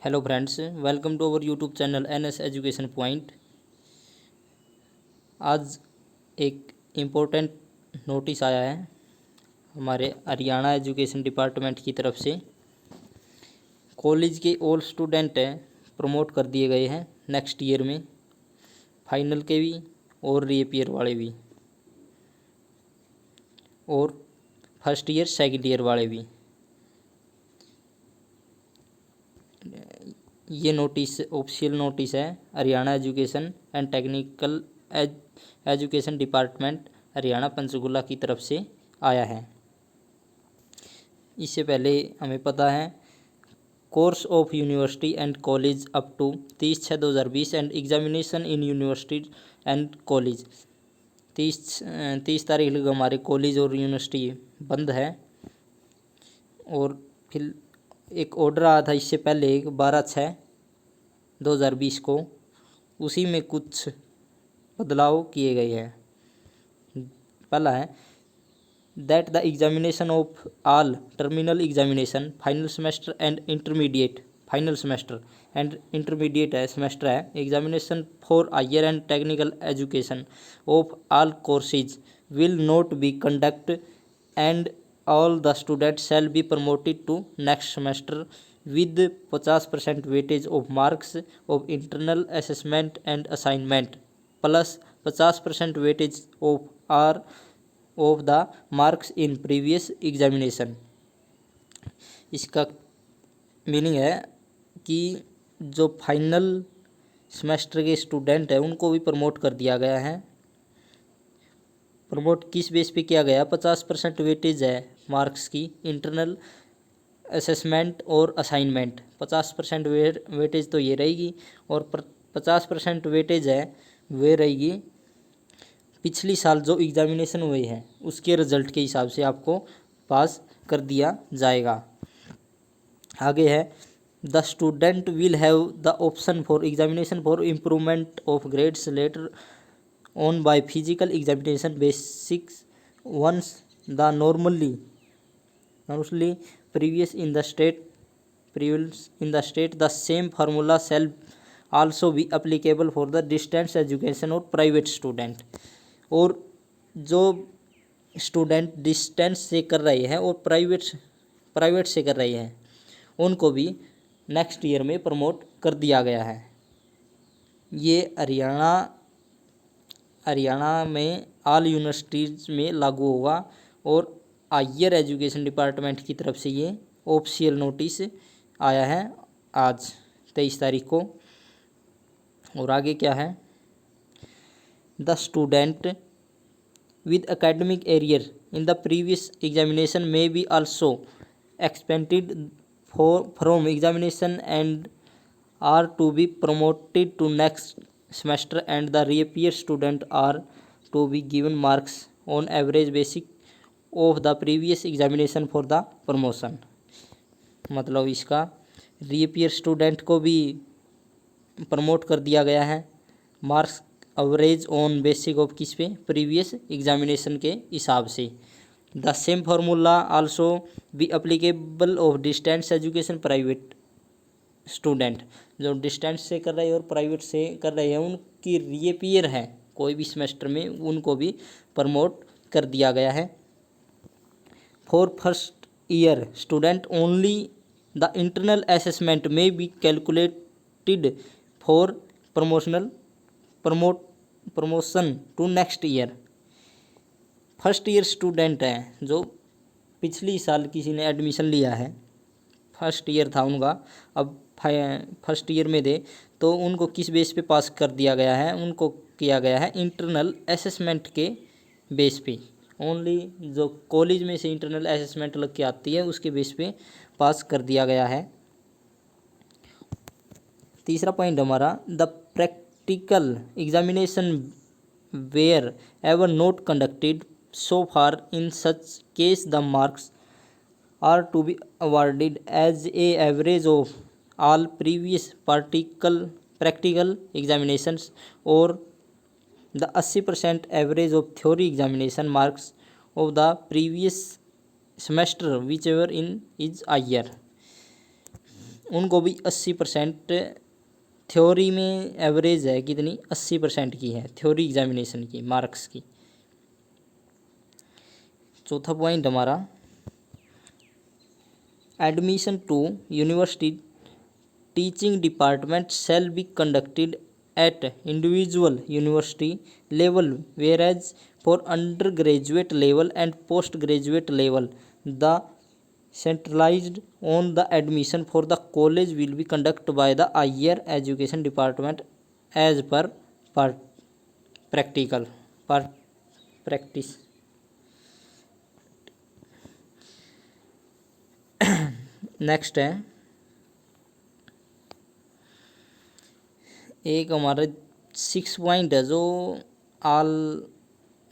Hello friends, welcome to our YouTube channel NS education point. आज एक important notice आया है हमारे हरियाणा एजुकेशन डिपार्टमेंट की तरफ से। कॉलेज के ऑल स्टूडेंट हैं प्रमोट कर दिए गए हैं नेक्स्ट ईयर में, फाइनल के भी और रीअपियर वाले भी, और फर्स्ट ईयर सेकेंड ईयर वाले भी। ये नोटिस ऑफिशियल नोटिस है Haryana education and technical education department Haryana Panchkula की तरफ से आया है। इससे पहले हमें पता है course of university and college up to 30/6/2020 and examination in university and college. 30 तारीख तक हमारे कॉलेज और यूनिवर्सिटी बंद है। और फिर एक ऑर्डर आया था इससे पहले 12/6/2020 को, उसी में कुछ बदलाव किए गए हैं। पहला है that the examination of all terminal examination final semester and intermediate final semester and intermediate है सेमेस्टर है examination for higher and technical education of all courses will not be conduct and all the students shall be promoted to next semester with 50% weightage of marks of internal assessment and assignment plus 50% weightage of the marks in previous examination। इसका meaning है कि जो final semester के student हैं उनको भी promote कर दिया गया है। प्रमोट किस बेस पे किया गया? 50% वेटेज है मार्क्स की, इंटरनल असेसमेंट और असाइनमेंट। 50% वेटेज तो ये रहेगी, और 50% वेटेज है वे रहेगी पिछली साल जो एग्जामिनेशन हुए हैं उसके रिजल्ट के हिसाब से आपको पास कर दिया जाएगा। आगे है the student will have the option for examination for improvement of grades later on by physical examination basics once the normally previous in the state the same formula shall also be applicable for the distance education और private student। और जो student distance से कर रहे हैं और private से कर रहे हैं उनको भी नेक्स्ट ईयर में प्रमोट कर दिया गया है। ये हरियाणा में ऑल यूनिवर्सिटीज़ में लागू होगा, और हायर एजुकेशन डिपार्टमेंट की तरफ से ये ऑफिशियल नोटिस आया है आज 23 तारीख को। और आगे क्या है? The student with academic arrear in the previous examination may be also expended from examination and are to be promoted to next semester and the reappear student are to be given marks on average basic of the previous examination for the promotion। मतलब इसका reappear student को भी promote कर दिया गया है marks average on basic of किस पे? प्रीवियस एग्जामिनेशन के हिसाब से। The same formula also be applicable of distance education private student. जो डिस्टेंस से कर रहे हैं और प्राइवेट से कर रहे हैं उनकी रीअपियर है कोई भी सेमेस्टर में, उनको भी प्रमोट कर दिया गया है। For first year student only the internal assessment may be calculated for promotion to next year. First year student हैं जो पिछली साल किसी ने एडमिशन लिया है, फर्स्ट ईयर था उनका, अब फर्स्ट ईयर में दे तो उनको किस बेस पे पास कर दिया गया है? उनको किया गया है इंटरनल असेसमेंट के बेस पे। ओनली जो कॉलेज में से इंटरनल असेसमेंट लग के आती है उसके बेस पे पास कर दिया गया है। तीसरा पॉइंट हमारा the practical examination wherever not conducted so far in such case the marks are to be awarded as a average of all previous practical examinations or the 80% average of theory examination marks of the previous semester whichever in is higher। उनको भी 80% theory में average है कितनी, 80% की है theory examination की marks की। चौथा पॉइंट हमारा, admission to university teaching department shall be conducted at individual university level, whereas for undergraduate level and postgraduate level the centralized on the admission for the college will be conducted by the higher education department as per practice। Next है एक हमारा 6 point है जो all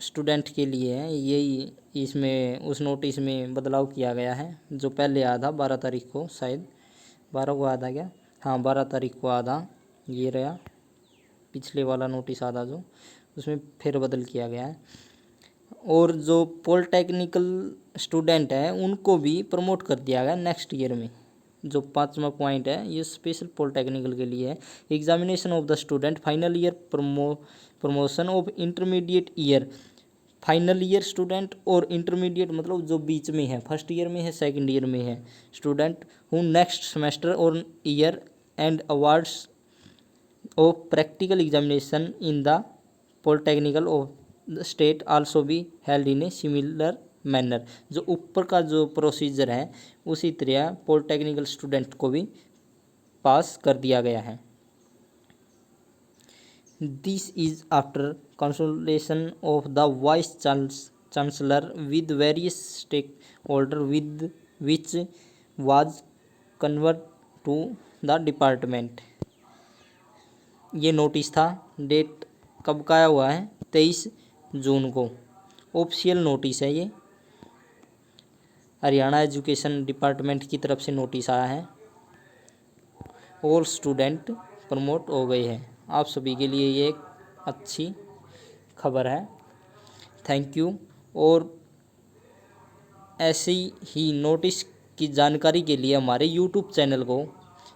student के लिए है। यही इसमें उस नोटिस में बदलाव किया गया है जो पहले आया था 12 तारीख को, शायद 12 को आया था क्या, हाँ 12 तारीख को आया था। ये रहा पिछले वाला नोटिस आया था जो, उसमें फेरबदल किया गया है। और जो पॉलिटेक्निकल स्टूडेंट है उनको भी प्रमोट कर दिया गया नेक्स्ट ईयर में। जो 5वां पॉइंट है ये स्पेशल पॉलिटेक्निकल के लिए है। Examination of the student final year promotion of intermediate year. Final year student और इंटरमीडिएट मतलब जो बीच में है, फर्स्ट ईयर में है सेकंड ईयर में है स्टूडेंट, हु नेक्स्ट सेमेस्टर और year and awards of practical examination in the polytechnical of the state also be held in a similar manner. जो ऊपर का जो प्रोसीजर है उसी तरह पॉलिटेक्निकल स्टूडेंट को भी पास कर दिया गया है। This is after consultation of the vice chancellor with various stakeholder with which was convert to the department. ये नोटिस था, डेट कब का आया हुआ है, 23 जून को। ऑफिशियल नोटिस है ये, हरियाणा एजुकेशन डिपार्टमेंट की तरफ से नोटिस आया है। ऑल स्टूडेंट प्रमोट हो गए हैं। आप सभी के लिए ये एक अच्छी खबर है। Thank you. और ऐसी ही नोटिस की जानकारी के लिए हमारे यूट्यूब चैनल को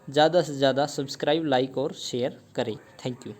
ज़्यादा से ज़्यादा सब्सक्राइब, लाइक और शेयर करें। Thank you.